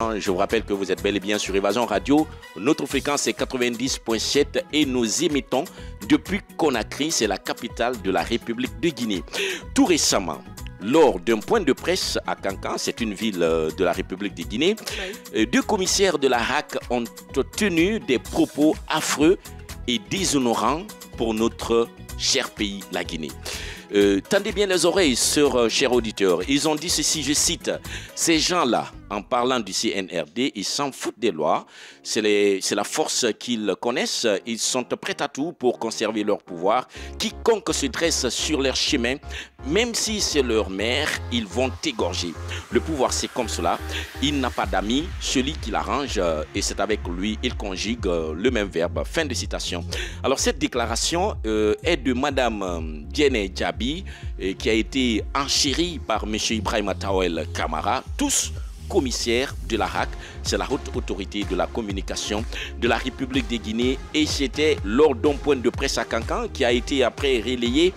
Je vous rappelle que vous êtes bel et bien sur Évasion Radio. Notre fréquence est 90.7 et nous émettons depuis Conakry, c'est la capitale de la République de Guinée. Tout récemment, lors d'un point de presse à Kankan, c'est une ville de la République de Guinée, deux commissaires de la RAC ont tenu des propos affreux et déshonorants pour notre cher pays, la Guinée. Tendez bien les oreilles, chers auditeurs. Ils ont dit ceci, je cite, « Ces gens-là, en parlant du CNRD, ils s'en foutent des lois. C'est la force qu'ils connaissent. Ils sont prêts à tout pour conserver leur pouvoir. Quiconque se dresse sur leur chemin, même si c'est leur mère, ils vont égorger. Le pouvoir, c'est comme cela. Il n'a pas d'amis, celui qui l'arrange, et c'est avec lui, il conjugue le même verbe. » Fin de citation. Alors, cette déclaration est de Madame Diene Djabi, qui a été enchérie par M. Ibrahima Traoré Kamara, tous commissaire de la RAC, c'est la haute autorité de la communication de la République de Guinée, et c'était lors d'un point de presse à Kankan qui a été après relayé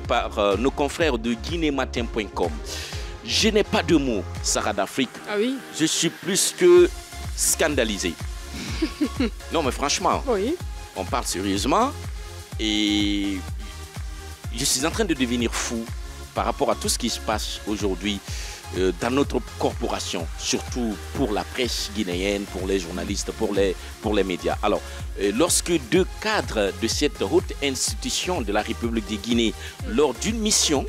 par nos confrères de guinématin.com. Je n'ai pas de mots, Sarah d'Afrique. Ah oui? Je suis plus que scandalisé. Non mais franchement, oui. On parle sérieusement et je suis en train de devenir fou par rapport à tout ce qui se passe aujourd'hui dans notre corporation, surtout pour la presse guinéenne, pour les journalistes, pour les médias. Alors, lorsque deux cadres de cette haute institution de la République de Guinée, lors d'une mission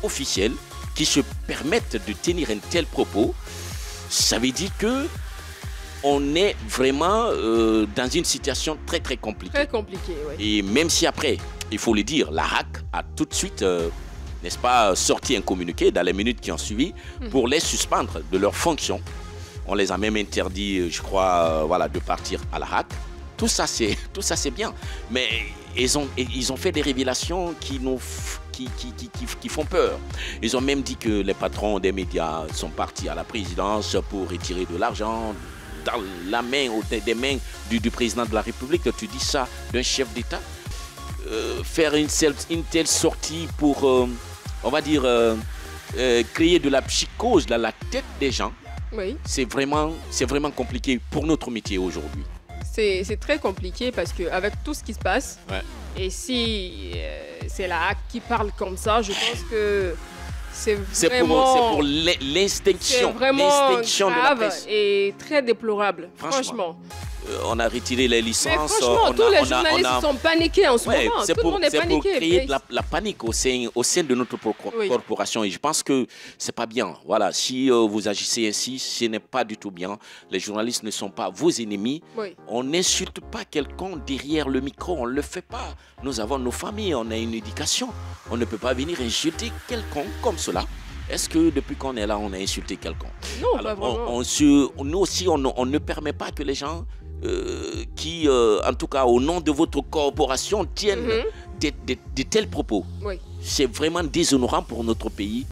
officielle, qui se permettent de tenir un tel propos, ça veut dire que on est vraiment dans une situation très très compliquée. Très compliquée, oui. Et même si après, il faut le dire, la RAC a tout de suite n'est-ce pas, sorti un communiqué dans les minutes qui ont suivi pour les suspendre de leurs fonctions. On les a même interdit, je crois, voilà, de partir à la RAC. Tout ça, c'est bien. Mais ils ont fait des révélations qui font peur. Ils ont même dit que les patrons des médias sont partis à la présidence pour retirer de l'argent dans la main, des mains du président de la République. Tu dis ça d'un chef d'État? Faire une telle sortie pour, on va dire, créer de la psychose dans la tête des gens, c'est vraiment compliqué pour notre métier aujourd'hui. C'est très compliqué parce qu'avec tout ce qui se passe, et si c'est la HAC qui parle comme ça, je pense que c'est pour l'extinction de la presse. Et très déplorable, franchement. On a retiré les licences. Mais franchement, tous les journalistes sont paniqués en ce moment. C'est pour créer de la panique au sein de notre corporation. Et je pense que c'est pas bien. Voilà, si vous agissez ainsi, ce n'est pas du tout bien. Les journalistes ne sont pas vos ennemis. On n'insulte pas quelqu'un derrière le micro. On ne le fait pas. Nous avons nos familles, on a une éducation. On ne peut pas venir insulter quelqu'un comme cela. Est-ce que depuis qu'on est là, on a insulté quelqu'un? Non, pas vraiment. Nous aussi, on ne permet pas que les gens qui, en tout cas au nom de votre corporation, tiennent de tels propos. C'est vraiment déshonorant pour notre pays.